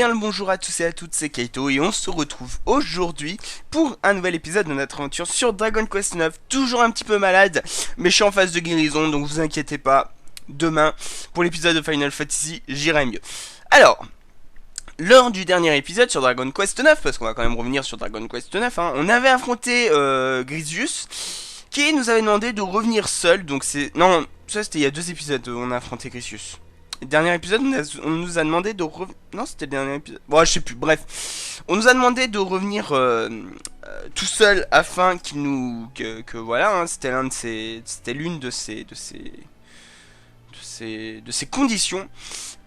bien le bonjour à tous et à toutes, c'est Kaito et on se retrouve aujourd'hui pour un nouvel épisode de notre aventure sur Dragon Quest 9. Toujours un petit peu malade, mais je suis en phase de guérison, donc vous inquiétez pas. Demain, pour l'épisode de Final Fantasy, j'irai mieux. Alors, lors du dernier épisode sur Dragon Quest 9, parce qu'on va quand même revenir sur Dragon Quest 9, hein, on avait affronté Grisius, qui nous avait demandé de revenir seul, donc c'est... Non, ça c'était il y a 2 épisodes où on a affronté Grisius. Le dernier épisode, on nous a demandé de revenir... Non, c'était le dernier épisode. Bon, je sais plus, bref. On nous a demandé de revenir tout seul afin qu'il nous... Que voilà, hein, c'était l'un de ses... C'était l'une de ses conditions.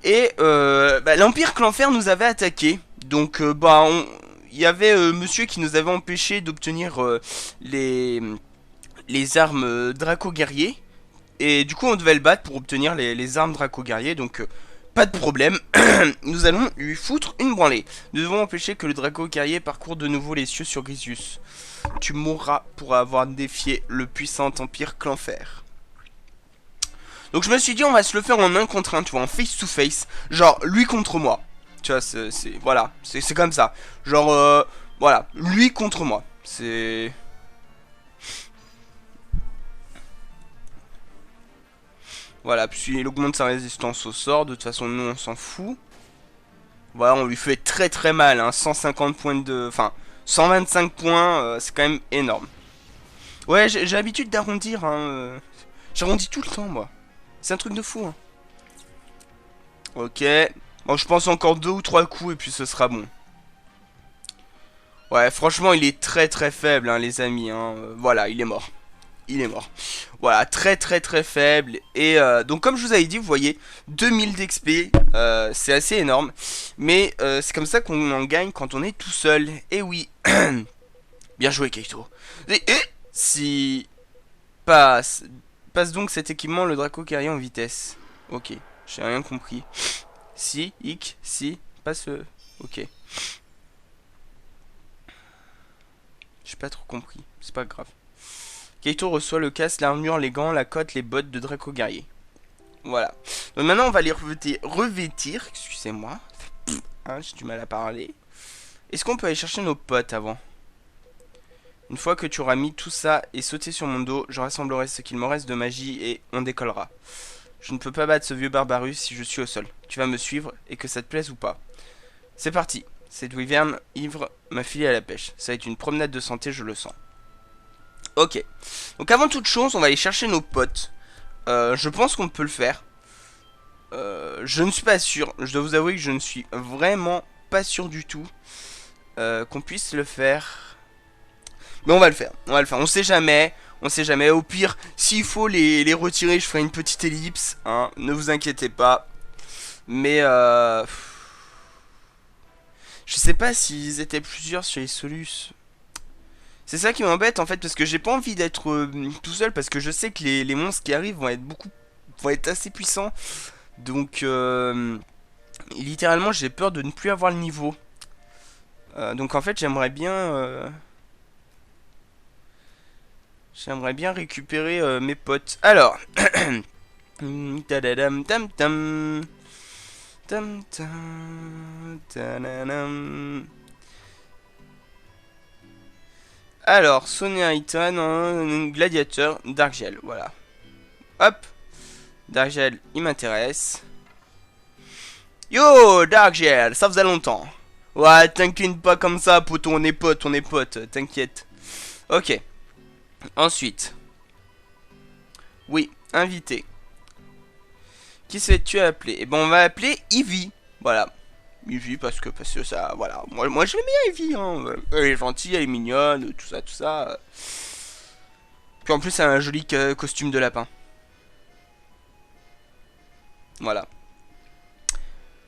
Et l'Empire Clanfer nous avait attaqué. Donc, il y avait monsieur qui nous avait empêché d'obtenir les armes Draco guerrier. Et du coup on devait le battre pour obtenir les armes Draco guerrier, donc pas de problème. Nous allons lui foutre une branlée. Nous devons empêcher que le Draco guerrier parcourt de nouveau les cieux sur Grisius. Tu mourras pour avoir défié le puissant Empire Clanfer. Donc je me suis dit on va se le faire en 1 contre 1, tu vois, en face to face. Genre lui contre moi. Tu vois, voilà, c'est comme ça. Genre, voilà, lui contre moi. C'est... Voilà, puis il augmente sa résistance au sort, de toute façon nous on s'en fout. Voilà, on lui fait très très mal, hein, 150 points de... Enfin, 125 points, c'est quand même énorme. Ouais, j'ai l'habitude d'arrondir, hein. J'arrondis tout le temps, moi. C'est un truc de fou, hein. Ok. Bon, je pense encore 2 ou 3 coups et puis ce sera bon. Ouais, franchement, il est très très faible, hein, les amis, hein. Voilà, il est mort. Il est mort. Voilà, très très très faible. Et donc comme je vous avais dit, vous voyez, 2000 d'XP, c'est assez énorme. Mais c'est comme ça qu'on en gagne quand on est tout seul. Et oui. Bien joué, Kaito. Et si... Passe donc cet équipement, le Draco guerrier en vitesse. Ok, j'ai rien compris. Si, si, passe le... Ok. J'ai pas trop compris, c'est pas grave. Kaito reçoit le casque, l'armure, les gants, la cotte, les bottes de Draco guerrier. Voilà. Donc maintenant on va les revêtir. Excusez-moi. Hein, j'ai du mal à parler. Est-ce qu'on peut aller chercher nos potes avant? Une fois que tu auras mis tout ça et sauté sur mon dos, je rassemblerai ce qu'il me reste de magie et on décollera. Je ne peux pas battre ce vieux Barbarus si je suis au sol. Tu vas me suivre et que ça te plaise ou pas. C'est parti. Cette wyvern ivre m'a filé à la pêche. Ça va être une promenade de santé, je le sens. Ok. Donc avant toute chose, on va aller chercher nos potes. Je pense qu'on peut le faire. Je ne suis pas sûr. Je dois vous avouer que je ne suis vraiment pas sûr du tout qu'on puisse le faire. Mais on va le faire. On va le faire. On sait jamais. On sait jamais. Au pire, s'il faut les retirer, je ferai une petite ellipse. Hein. Ne vous inquiétez pas. Mais je sais pas s'ils étaient plusieurs sur les Solus. C'est ça qui m'embête en fait, parce que j'ai pas envie d'être tout seul, parce que je sais que les monstres qui arrivent vont être assez puissants. Donc littéralement j'ai peur de ne plus avoir le niveau. Donc en fait j'aimerais bien récupérer mes potes. Alors tadadam tam tam tam tam tadadam. Alors, Sonia Iton, gladiateur, Darkgel, voilà. Hop, Darkgel, il m'intéresse. Yo, Darkgel, ça faisait longtemps. Ouais, t'inclines pas comme ça, poto, on est potes, t'inquiète. Ok. Ensuite. Oui, invité. Qui souhaites-tu appeler? Eh ben, on va appeler Ivy. Voilà. Ivy parce que ça, voilà. Moi je l'aime bien Ivy, hein. Elle est gentille, elle est mignonne, tout ça. Puis en plus, elle a un joli costume de lapin. Voilà.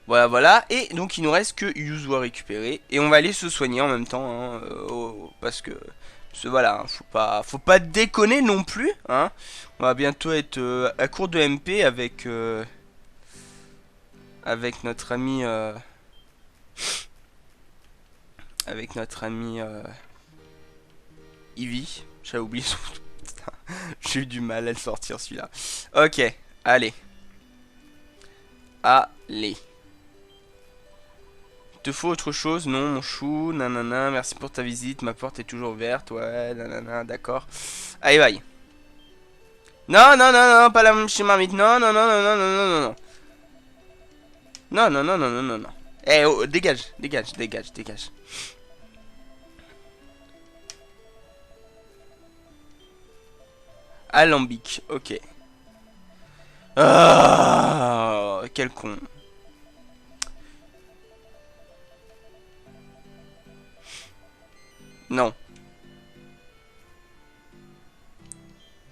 Voilà. Et donc, il nous reste que Yuzu à récupérer. Et on va aller se soigner en même temps, hein, parce que voilà, hein, faut pas déconner non plus, hein. On va bientôt être à court de MP avec notre ami Ivy. J'avais oublié son... J'ai eu du mal à le sortir celui-là. Ok, allez. Te faut autre chose? Non, mon chou, nanana, merci pour ta visite, ma porte est toujours ouverte, ouais, nanana, d'accord. Allez, bye. Non, non, non, non, pas la même chez Marmite, non, non, non, non, non, non, non, non. Non, non, non, non, non, non, non. Eh, oh, dégage, dégage, dégage, dégage. Alambic, ok. Ah, quel con. Non.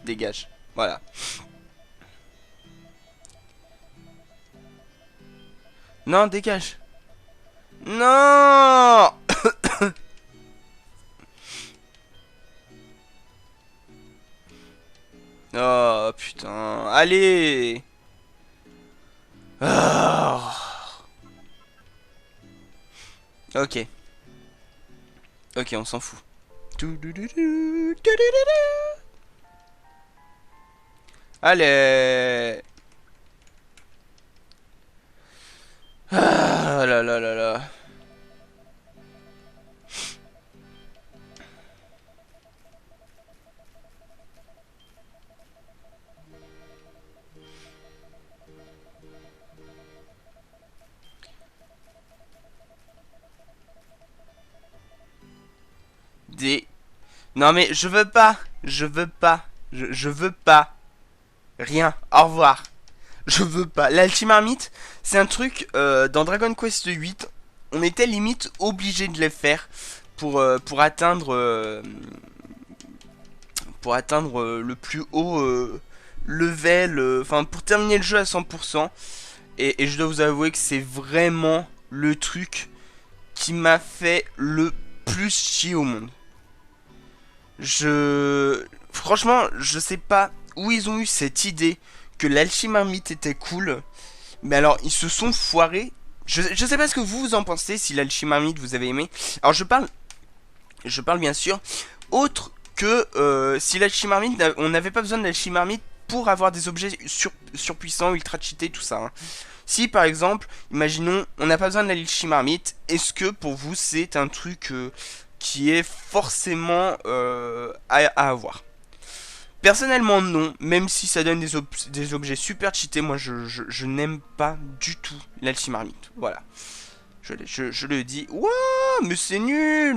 Dégage. Voilà. Non, dégage. Non. Oh, putain. Allez. Ah. Ok. Ok, on s'en fout. Allez. Ah là là là là. Des... Non mais je veux pas. Je veux pas. Je veux pas. Rien. Au revoir. Je veux pas. L'Alchimarmite, c'est un truc, dans Dragon Quest 8, on était limite obligé de les faire pour atteindre, le plus haut level, enfin pour terminer le jeu à 100%. Et je dois vous avouer que c'est vraiment le truc qui m'a fait le plus chier au monde. Franchement, je sais pas où ils ont eu cette idée que l'Alchimarmite était cool. Mais alors, ils se sont foirés. Je sais pas ce que vous en pensez, si l'Alchimarmite vous avez aimé. Alors, je parle bien sûr, autre que si l'Alchimarmite, on n'avait pas besoin de l'Alchimarmite pour avoir des objets surpuissants, ultra cheatés, tout ça. Hein. Si par exemple, imaginons, on n'a pas besoin de l'Alchimarmite, est-ce que pour vous c'est un truc qui est forcément à avoir? Personnellement non, même si ça donne des objets super cheatés, moi je n'aime pas du tout l'Alchimarmite. Voilà, je le dis. Wouah, mais c'est nul.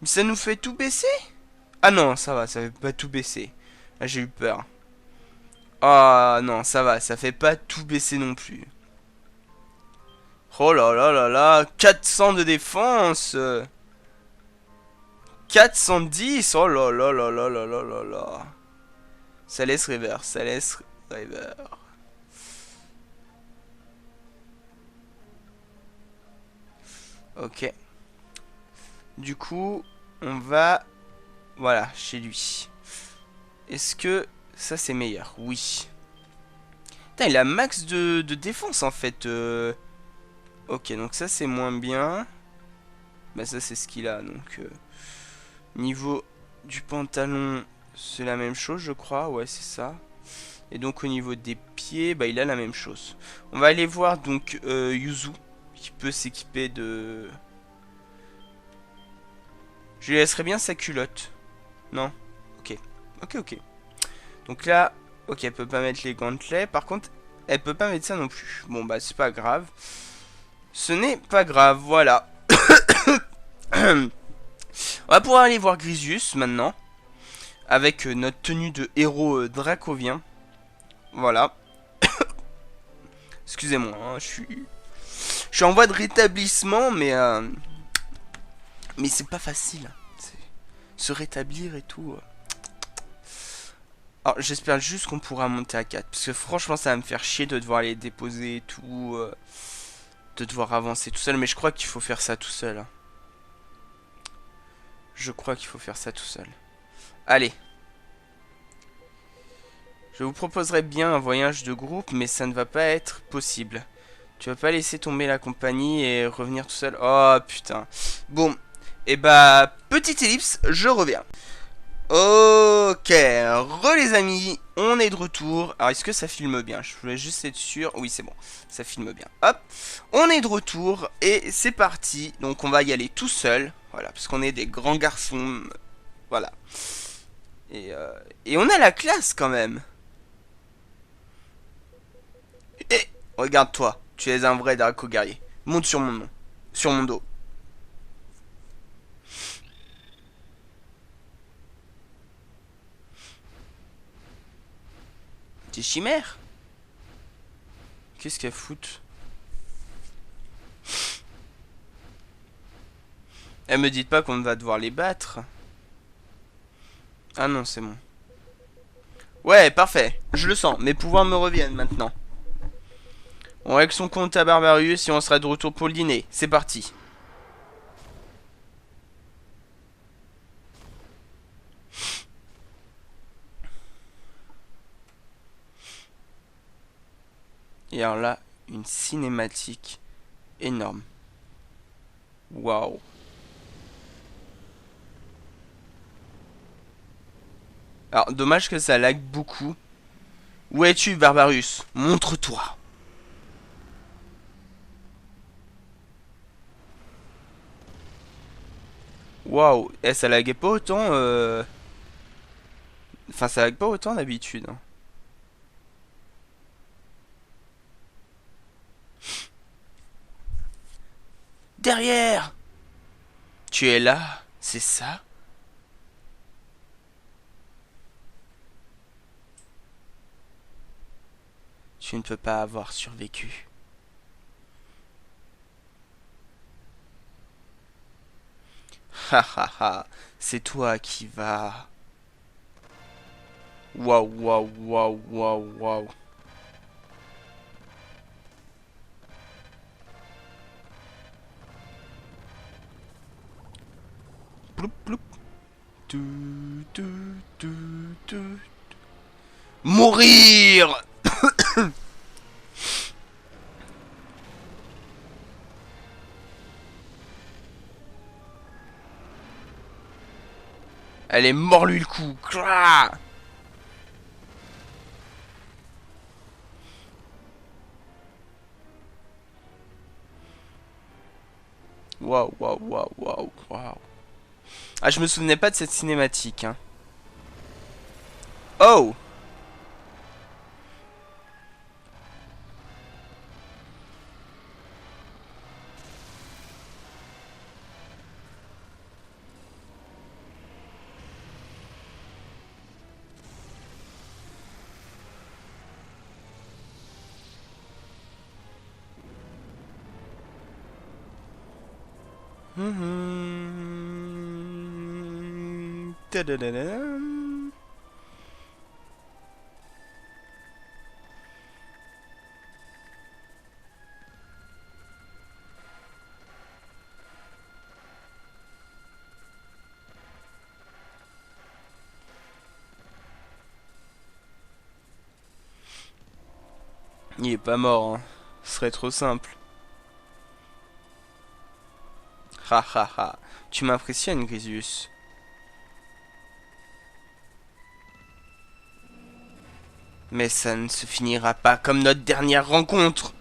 Mais ça nous fait tout baisser? Ah non, ça va, ça fait pas tout baisser. Ah, j'ai eu peur. Ah non, ça va, ça fait pas tout baisser non plus. Oh là là là là, 400 de défense. 410, oh là là là là là là là là. Ça laisse River, ça laisse River. Ok. Du coup, on va... Voilà, chez lui. Est-ce que ça c'est meilleur? Oui. Putain, il a max de défense en fait. Ok, donc ça c'est moins bien. Bah ça c'est ce qu'il a, donc... Niveau du pantalon, c'est la même chose je crois. Ouais, c'est ça. Et donc au niveau des pieds, bah il a la même chose. On va aller voir donc Yuzu, qui peut s'équiper de... Je lui laisserai bien sa culotte. Non? Ok. Ok, ok. Donc là, ok, elle peut pas mettre les gantelets. Par contre, elle peut pas mettre ça non plus. Bon, bah c'est pas grave. Ce n'est pas grave, voilà. On va pouvoir aller voir Grisius maintenant. Avec notre tenue de héros dracovien. Voilà. Excusez-moi, hein, je suis en voie de rétablissement, mais c'est pas facile. Se rétablir et tout. Alors j'espère juste qu'on pourra monter à 4. Parce que franchement ça va me faire chier de devoir aller déposer et tout. De devoir avancer tout seul. Mais je crois qu'il faut faire ça tout seul. Hein. Je crois qu'il faut faire ça tout seul. Allez. Je vous proposerais bien un voyage de groupe, mais ça ne va pas être possible. Tu vas pas laisser tomber la compagnie et revenir tout seul? Oh putain. Bon. Et bah, petite ellipse, je reviens. Ok, re les amis, on est de retour. Alors est-ce que ça filme bien? Je voulais juste être sûr. Oui c'est bon, ça filme bien. Hop, on est de retour et c'est parti. Donc on va y aller tout seul. Voilà, parce qu'on est des grands garçons. Voilà. Et, euh, et on a la classe quand même. Et regarde-toi, tu es un vrai Draco guerrier. Monte sur mon nom, sur mon dos. T'es chimère? Qu'est-ce qu'elle fout? Elle me dit pas qu'on va devoir les battre. Ah non, c'est bon. Ouais, parfait. Je le sens. Mes pouvoirs me reviennent maintenant. On règle son compte à Barbarius et on sera de retour pour le dîner. C'est parti. Et alors là, une cinématique énorme. Waouh. Alors, dommage que ça lag beaucoup. Où es-tu, Barbarius? Montre-toi. Waouh. Eh, ça laguait pas autant. Enfin, ça lag pas autant d'habitude, hein. Derrière! Tu es là, c'est ça? Tu ne peux pas avoir survécu. Ha ha ha, c'est toi qui vas. Waouh, waouh, waouh, waouh, waouh. Ploup, ploup. Tu, tu, tu, tu. Mourir! Elle est mort lui le coup. Clah. Waouh, waouh, waouh, waouh, waouh. Ah, je me souvenais pas de cette cinématique, hein. Oh! Tadadadam. Il est pas mort, hein. Ce serait trop simple. Ha ha ha. Tu m'impressionnes, Grisius. Mais ça ne se finira pas comme notre dernière rencontre.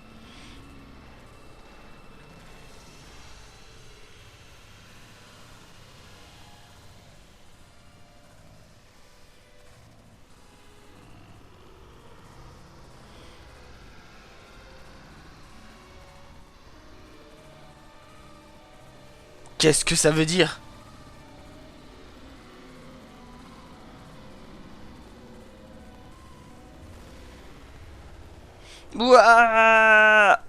Qu'est-ce que ça veut dire? Ouah.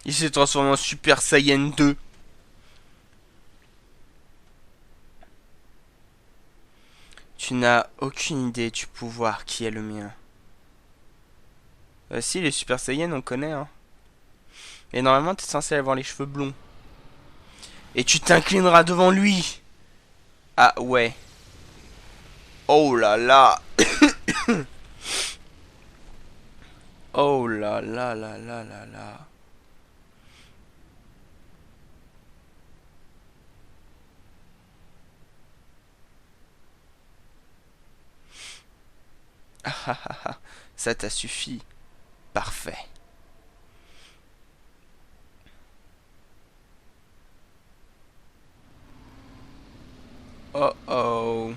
Il s'est transformé en Super Saiyan 2. Tu n'as aucune idée du pouvoir qui est le mien. Si, les Super Saiyan, on connaît, hein. Et normalement, t'es censé avoir les cheveux blonds. Et tu t'inclineras devant lui. Ah, ouais. Oh là là. Oh là là là là là là. Ah ah ah ah. Ça t'a suffi. Parfait. Oh oh.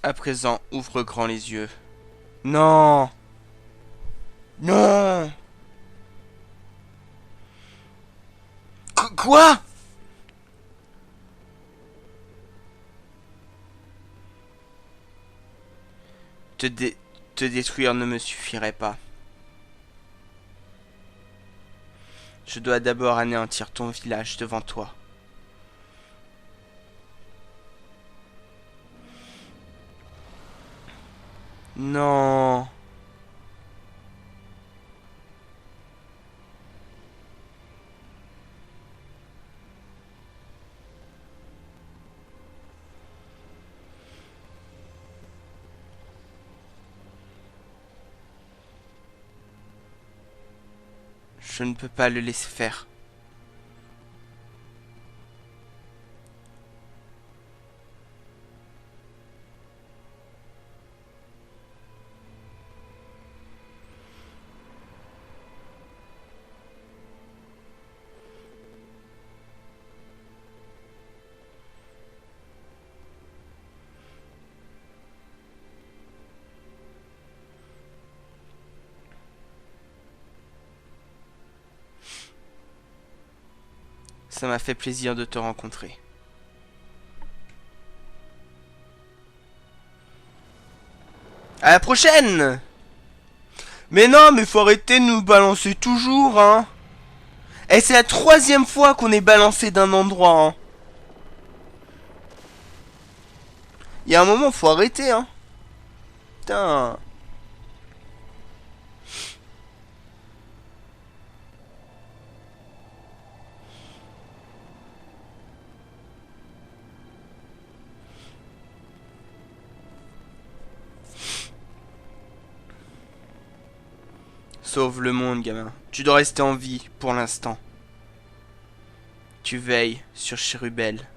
À présent, ouvre grand les yeux. Non. Non. Quoi? Te, dé te détruire ne me suffirait pas. Je dois d'abord anéantir ton village devant toi. Non. Je ne peux pas le laisser faire. Ça m'a fait plaisir de te rencontrer. À la prochaine! Mais non, mais faut arrêter de nous balancer toujours, hein. Et c'est la 3e fois qu'on est balancé d'un endroit, hein. Il y a un moment, faut arrêter, hein. Putain. Sauve le monde, gamin. Tu dois rester en vie, pour l'instant. Tu veilles sur Chérubel.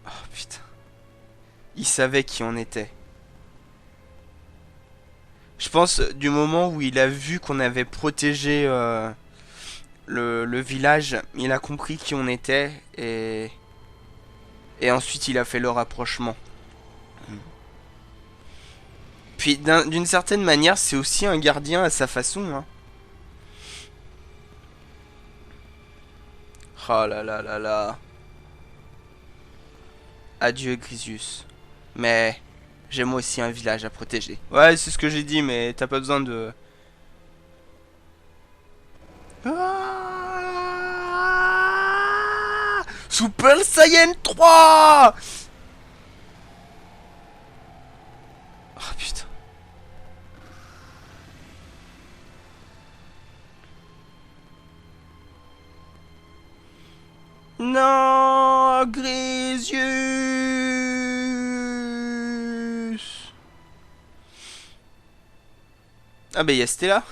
Oh, putain. Il savait qui on était. Je pense, du moment où il a vu qu'on avait protégé le village, il a compris qui on était et ensuite il a fait le rapprochement. Puis d'une certaine manière, c'est aussi un gardien à sa façon, hein. Oh là là là là. Adieu Grisius. Mais j'ai moi aussi un village à protéger. Ouais, c'est ce que j'ai dit, mais t'as pas besoin de... Ah, Super Saiyan 3. Oh putain. Non, Grisius. Ah bah y'a Stella.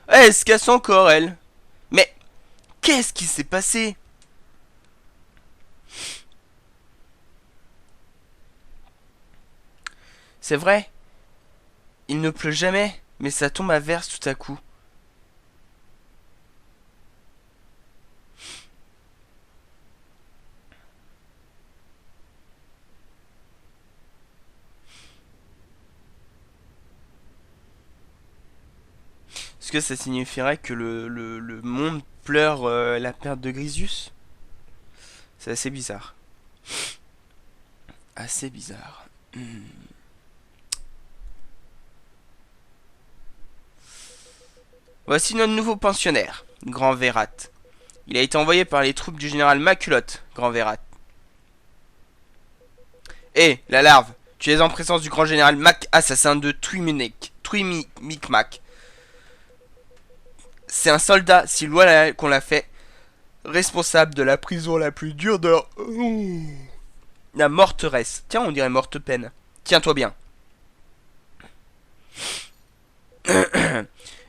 Elle se casse encore, elle. Mais qu'est-ce qui s'est passé? C'est vrai, il ne pleut jamais, mais ça tombe à verse tout à coup. Est-ce que ça signifierait que le monde pleure la perte de Grisius? C'est assez bizarre. Assez bizarre. Voici notre nouveau pensionnaire, Grand Verrat. Il a été envoyé par les troupes du général Maculotte, Grand Verrat. Hé, la larve, Tu es en présence du grand général Mac, assassin de Twimicmac. C'est un soldat, si loin qu'on l'a fait, responsable de la prison la plus dure de la morteresse. Tiens, on dirait morte peine. Tiens-toi bien.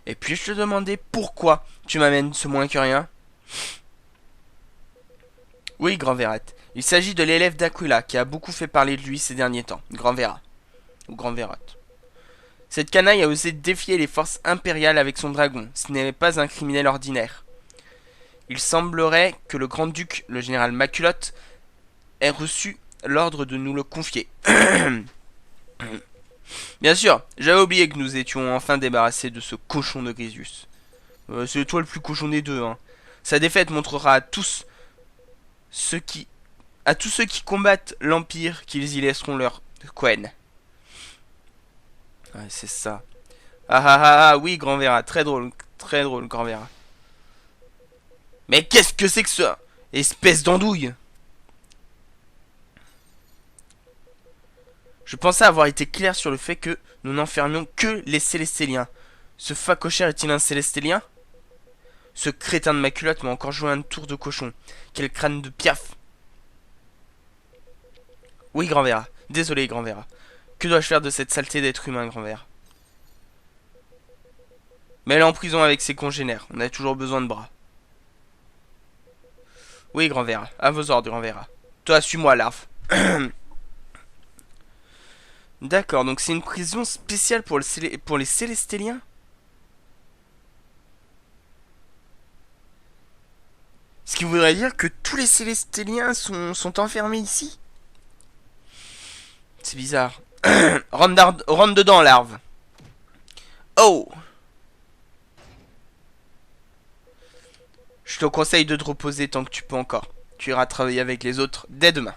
Et puis je te demandais pourquoi tu m'amènes ce moins que rien. Oui, Grand Verrat. Il s'agit de l'élève d'Aquila qui a beaucoup fait parler de lui ces derniers temps. Grand Verrat. Ou Grand Verrat. Cette canaille a osé défier les forces impériales avec son dragon. Ce n'est pas un criminel ordinaire. Il semblerait que le grand-duc, le général Maculotte, ait reçu l'ordre de nous le confier. Bien sûr, j'avais oublié que nous étions enfin débarrassés de ce cochon de Grisius. C'est toi le plus cochon des deux, hein. Sa défaite montrera à tous ceux qui combattent l'Empire qu'ils y laisseront leur Quen. Ouais, c'est ça. Oui, Grand Vera, très drôle, Grand Vera. Mais qu'est-ce que c'est que ça? Espèce d'andouille! Je pensais avoir été clair sur le fait que nous n'enfermions que les Célestéliens. Ce facochère est-il un Célestélien? Ce crétin de ma culotte m'a encore joué un tour de cochon. Quel crâne de piaf! Oui, Grand Vera. Désolé, Grand Vera. Que dois-je faire de cette saleté d'être humain, Grand Vera? Mets-le en prison avec ses congénères. On a toujours besoin de bras. Oui, Grand Vera. À vos ordres, Grand Vera. Toi, suis-moi, larve. D'accord, donc c'est une prison spéciale pour les Célestéliens? Ce qui voudrait dire que tous les Célestéliens sont enfermés ici? C'est bizarre. Rentre dedans, larve. Oh! Je te conseille de te reposer tant que tu peux encore. Tu iras travailler avec les autres dès demain.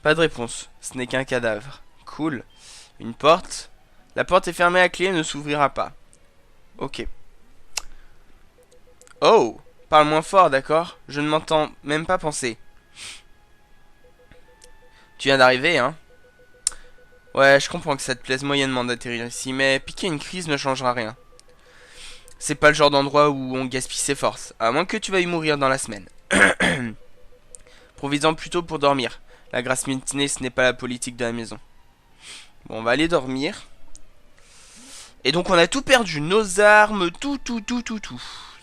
Pas de réponse. Ce n'est qu'un cadavre. Cool. Une porte. La porte est fermée à clé et ne s'ouvrira pas. Ok. Oh! Parle moins fort, d'accord? Je ne m'entends même pas penser. Tu viens d'arriver, hein? Ouais, je comprends que ça te plaise moyennement d'atterrir ici, mais piquer une crise ne changera rien. C'est pas le genre d'endroit où on gaspille ses forces, à moins que tu veuilles mourir dans la semaine. Profites-en plutôt pour dormir. La grasse matinée, ce n'est pas la politique de la maison. Bon, on va aller dormir. Et donc on a tout perdu, nos armes, tout.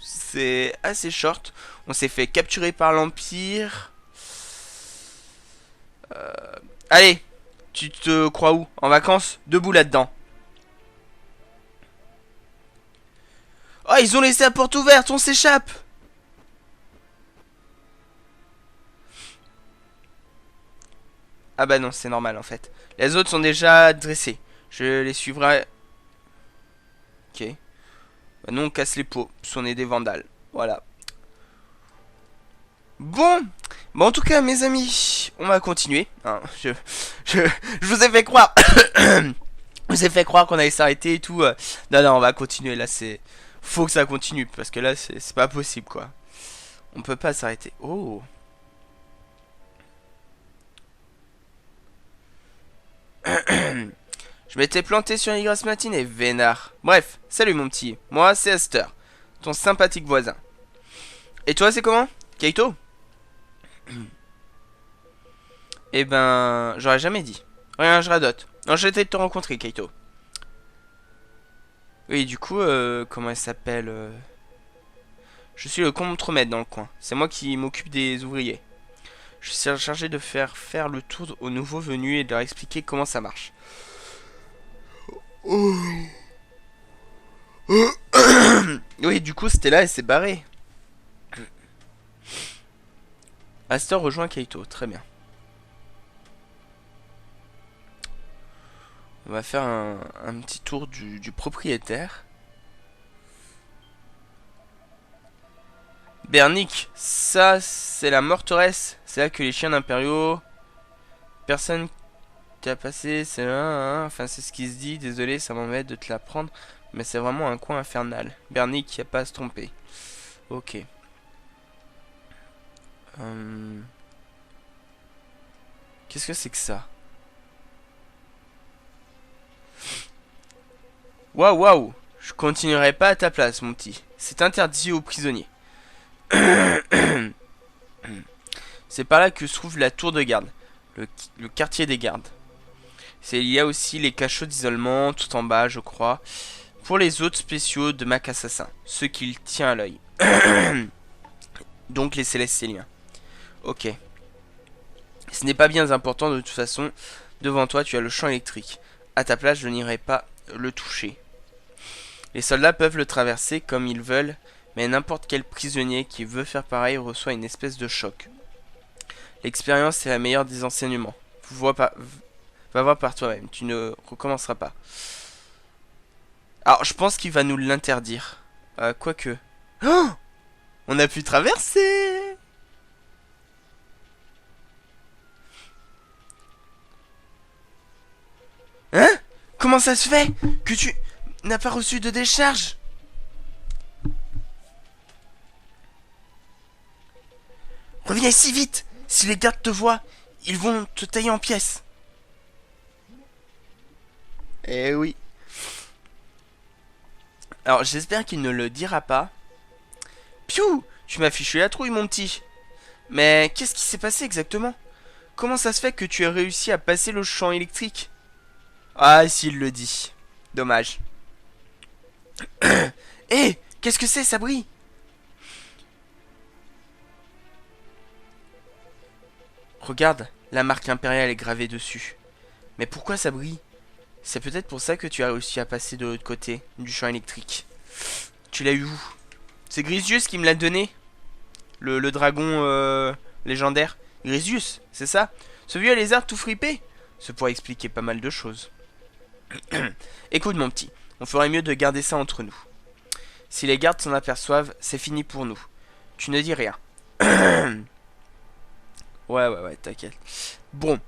C'est assez short. On s'est fait capturer par l'Empire. Allez, tu te crois où? En vacances? Debout là-dedans. Oh, ils ont laissé la porte ouverte, on s'échappe. Ah bah non, c'est normal en fait. Les autres sont déjà dressés. Je les suivrai. Ok. Bah non, on casse les pots. On est des vandales. Voilà. Bon. Bon, en tout cas, mes amis, on va continuer. Hein, je vous ai fait croire. Je vous ai fait croire qu'on allait s'arrêter et tout. Non, on va continuer. Là, c'est. Faut que ça continue. Parce que là, c'est pas possible, quoi. On peut pas s'arrêter. Oh. Je m'étais planté sur une grasse matinée, vénard. Bref, salut mon petit. Moi, c'est Esther, ton sympathique voisin. Et toi, c'est comment? Kaito? Eh ben, j'aurais jamais dit. Rien, je radote. Enchanté de te rencontrer, Kaito. Oui, du coup, comment elle s'appelle Je suis le contremaître dans le coin. C'est moi qui m'occupe des ouvriers. Je suis chargé de faire le tour aux nouveaux venus et de leur expliquer comment ça marche. Oui, du coup, c'était là et c'est barré. Astor rejoint Kaito, très bien. On va faire un petit tour du propriétaire. Bernick, ça c'est la morteresse. C'est là que les chiens impériaux. Personne qui a passé, c'est là, hein. Enfin, c'est ce qui se dit. Désolé, ça m'embête de te l'apprendre. Mais c'est vraiment un coin infernal. Bernick, y a pas à se tromper. Ok. Qu'est-ce que c'est que ça? Waouh, waouh! Je continuerai pas à ta place, mon petit. C'est interdit aux prisonniers. C'est par là que se trouve la tour de garde, le quartier des gardes. Il y a aussi les cachots d'isolement, tout en bas, je crois, pour les autres spéciaux de Mac Assassin, ceux qu'il tient à l'œil. Donc les Célestiens. Ok. Ce n'est pas bien important de toute façon. Devant toi, tu as le champ électrique. À ta place, je n'irai pas le toucher. Les soldats peuvent le traverser comme ils veulent, mais n'importe quel prisonnier qui veut faire pareil reçoit une espèce de choc. L'expérience est la meilleure des enseignements. Va voir par toi-même, tu ne recommenceras pas. Alors, je pense qu'il va nous l'interdire. Quoique. Oh, on a pu traverser. Hein? Comment ça se fait que tu n'as pas reçu de décharge? Reviens ici vite. Si les gardes te voient, ils vont te tailler en pièces. Eh oui. Alors, j'espère qu'il ne le dira pas. Piou! Tu m'as fichu la trouille, mon petit. Mais qu'est-ce qui s'est passé exactement? Comment ça se fait que tu aies réussi à passer le champ électrique? Ah, s'il le dit. Dommage. Hé, qu'est-ce que c'est, ça brille? Regarde, la marque impériale est gravée dessus. Mais pourquoi ça brille? C'est peut-être pour ça que tu as réussi à passer de l'autre côté du champ électrique. Tu l'as eu où? C'est Grisius qui me l'a donné. Le dragon légendaire. Grisius, c'est ça? Ce vieux lézard tout fripé? Ça pourrait expliquer pas mal de choses. Écoute mon petit, on ferait mieux de garder ça entre nous. Si les gardes s'en aperçoivent, c'est fini pour nous. Tu ne dis rien. Ouais, t'inquiète. Bon,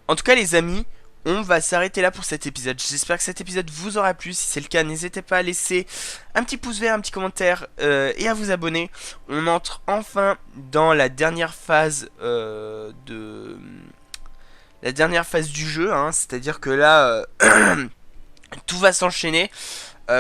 en tout cas les amis, on va s'arrêter là pour cet épisode. J'espère que cet épisode vous aura plu. Si c'est le cas, n'hésitez pas à laisser un petit pouce vert, un petit commentaire et à vous abonner. On entre enfin dans la dernière phase la dernière phase du jeu, hein. C'est-à-dire que là, tout va s'enchaîner.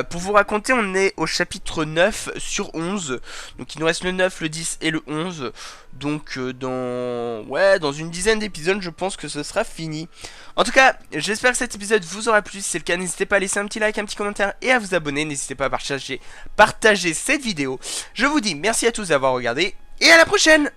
Pour vous raconter, on est au chapitre 9 sur 11. Donc il nous reste le 9, le 10 et le 11. Donc dans une dizaine d'épisodes, je pense que ce sera fini. En tout cas, j'espère que cet épisode vous aura plu. Si c'est le cas, n'hésitez pas à laisser un petit like, un petit commentaire et à vous abonner. N'hésitez pas à partager cette vidéo. Je vous dis merci à tous d'avoir regardé et à la prochaine.